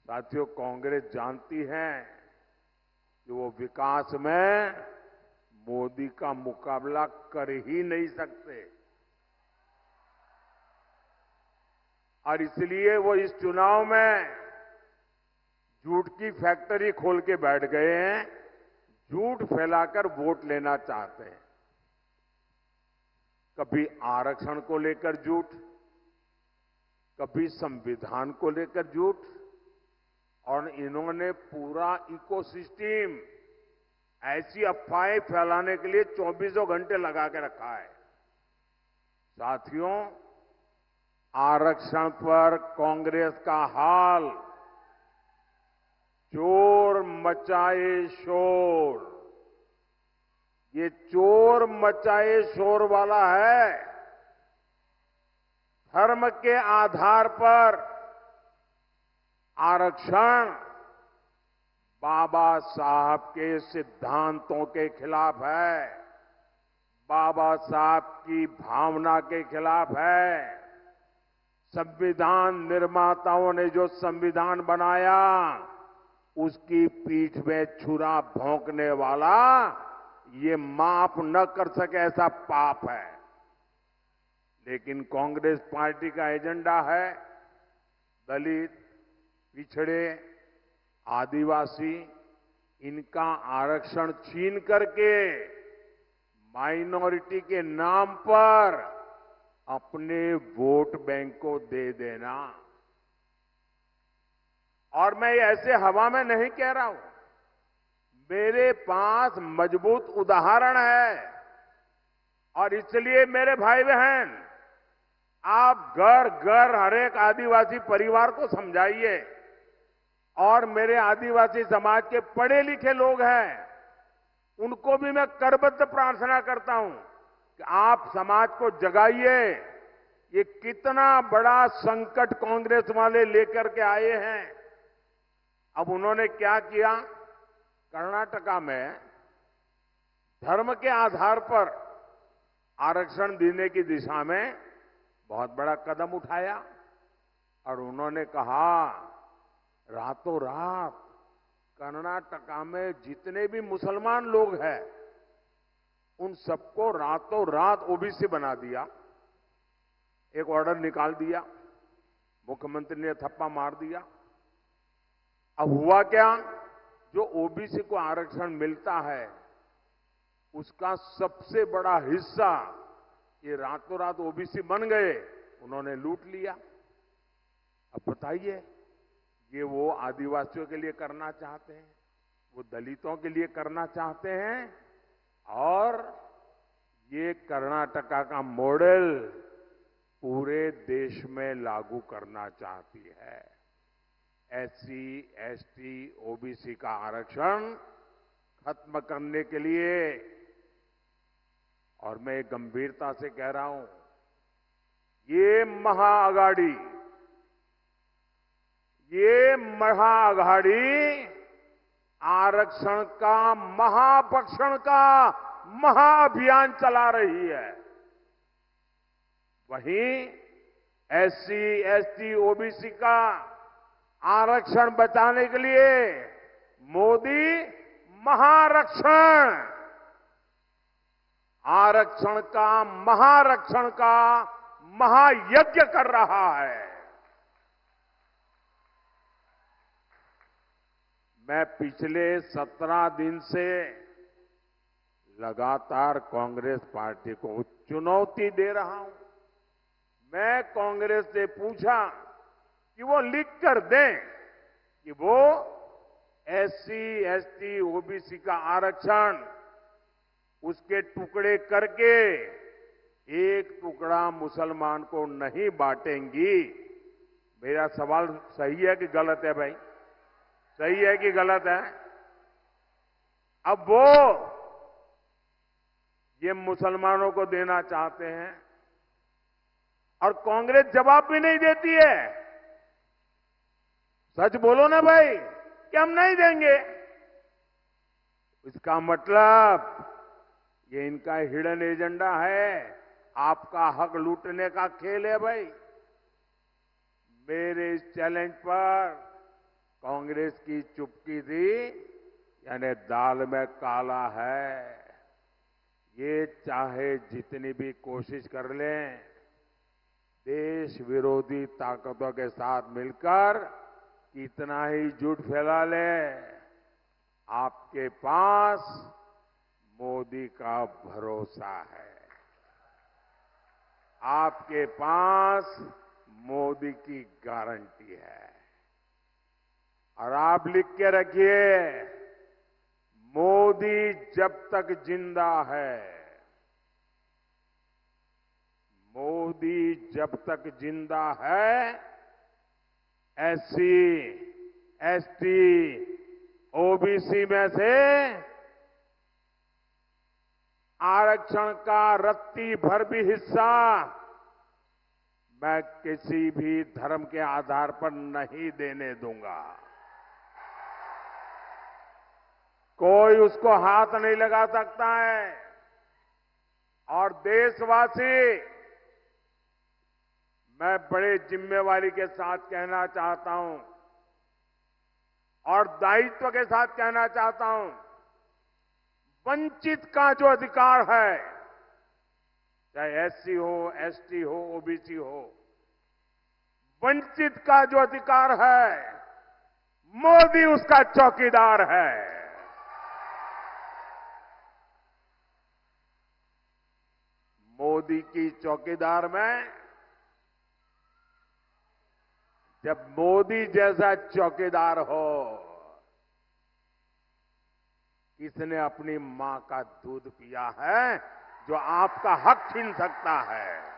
साथियों, कांग्रेस जानती है कि वो विकास में मोदी का मुकाबला कर ही नहीं सकते और इसलिए वो इस चुनाव में झूठ की फैक्ट्री खोल के बैठ गए हैं, झूठ फैलाकर वोट लेना चाहते हैं। कभी आरक्षण को लेकर झूठ, कभी संविधान को लेकर झूठ, और इन्होंने पूरा इकोसिस्टम ऐसी अफवाहें फैलाने के लिए 24 घंटे लगा के रखा है। साथियों, आरक्षण पर कांग्रेस का हाल चोर मचाए शोर, ये चोर मचाए शोर वाला है। धर्म के आधार पर आरक्षण बाबा साहब के सिद्धांतों के खिलाफ है, बाबा साहब की भावना के खिलाफ है। संविधान निर्माताओं ने जो संविधान बनाया, उसकी पीठ में छुरा भोंकने वाला ये माफ न कर सके ऐसा पाप है। लेकिन कांग्रेस पार्टी का एजेंडा है दलित, पिछड़े, आदिवासी, इनका आरक्षण छीन करके माइनॉरिटी के नाम पर अपने वोट बैंक को दे देना। और मैं ऐसे हवा में नहीं कह रहा हूं, मेरे पास मजबूत उदाहरण है। और इसलिए मेरे भाई बहन, आप घर घर हर एक आदिवासी परिवार को समझाइए, और मेरे आदिवासी समाज के पढ़े लिखे लोग हैं, उनको भी मैं करबद्ध प्रार्थना करता हूं कि आप समाज को जगाइए। ये कितना बड़ा संकट कांग्रेस वाले लेकर के आए हैं। अब उन्होंने क्या किया, कर्नाटका में धर्म के आधार पर आरक्षण देने की दिशा में बहुत बड़ा कदम उठाया और उन्होंने कहा रातों रात कर्नाटका में जितने भी मुसलमान लोग हैं उन सबको रातों रात ओबीसी बना दिया। एक ऑर्डर निकाल दिया, मुख्यमंत्री ने थप्पा मार दिया। अब हुआ क्या, जो ओबीसी को आरक्षण मिलता है उसका सबसे बड़ा हिस्सा ये रातों रात ओबीसी बन गए, उन्होंने लूट लिया। अब बताइए, ये वो आदिवासियों के लिए करना चाहते हैं, वो दलितों के लिए करना चाहते हैं, और ये कर्नाटका का मॉडल पूरे देश में लागू करना चाहती है। एससी, एसटी, ओबीसी का आरक्षण खत्म करने के लिए। और मैं गंभीरता से कह रहा हूं, ये महाअघाड़ी आरक्षण का महाभक्षण का महाअभियान चला रही है। वहीं एससी, एसटी, ओबीसी का आरक्षण बचाने के लिए मोदी महारक्षण, आरक्षण का महारक्षण का महायज्ञ कर रहा है। मैं पिछले 17 दिन से लगातार कांग्रेस पार्टी को चुनौती दे रहा हूं। मैं कांग्रेस से पूछा कि वो लिख कर दें कि वो एससी, एसटी, ओबीसी का आरक्षण उसके टुकड़े करके एक टुकड़ा मुसलमान को नहीं बांटेंगी। मेरा सवाल सही है कि गलत है भाई? सही है कि गलत है? अब वो ये मुसलमानों को देना चाहते हैं और कांग्रेस जवाब भी नहीं देती है। सच बोलो ना भाई कि हम नहीं देंगे। इसका मतलब ये इनका हिडन एजेंडा है, आपका हक लूटने का खेल है भाई। मेरे इस चैलेंज पर कांग्रेस की चुप्पी थी यानी दाल में काला है। ये चाहे जितनी भी कोशिश कर लें, देश विरोधी ताकतों के साथ मिलकर कितना ही झूठ फैला ले, आपके पास मोदी का भरोसा है, आपके पास मोदी की गारंटी है। और आप लिख के रखिए, मोदी जब तक जिंदा है, मोदी जब तक जिंदा है, एससी, एसटी, ओबीसी में से आरक्षण का रत्ती भर भी हिस्सा मैं किसी भी धर्म के आधार पर नहीं देने दूंगा। कोई उसको हाथ नहीं लगा सकता है। और देशवासी, मैं बड़े जिम्मेवारी के साथ कहना चाहता हूं और दायित्व के साथ कहना चाहता हूं, वंचित का जो अधिकार है, चाहे एससी हो, एसटी हो, ओबीसी हो, वंचित का जो अधिकार है, मोदी उसका चौकीदार है। मोदी की चौकीदार में जब मोदी जैसा चौकीदार हो, किसने अपनी मां का दूध पिया है जो आपका हक छीन सकता है?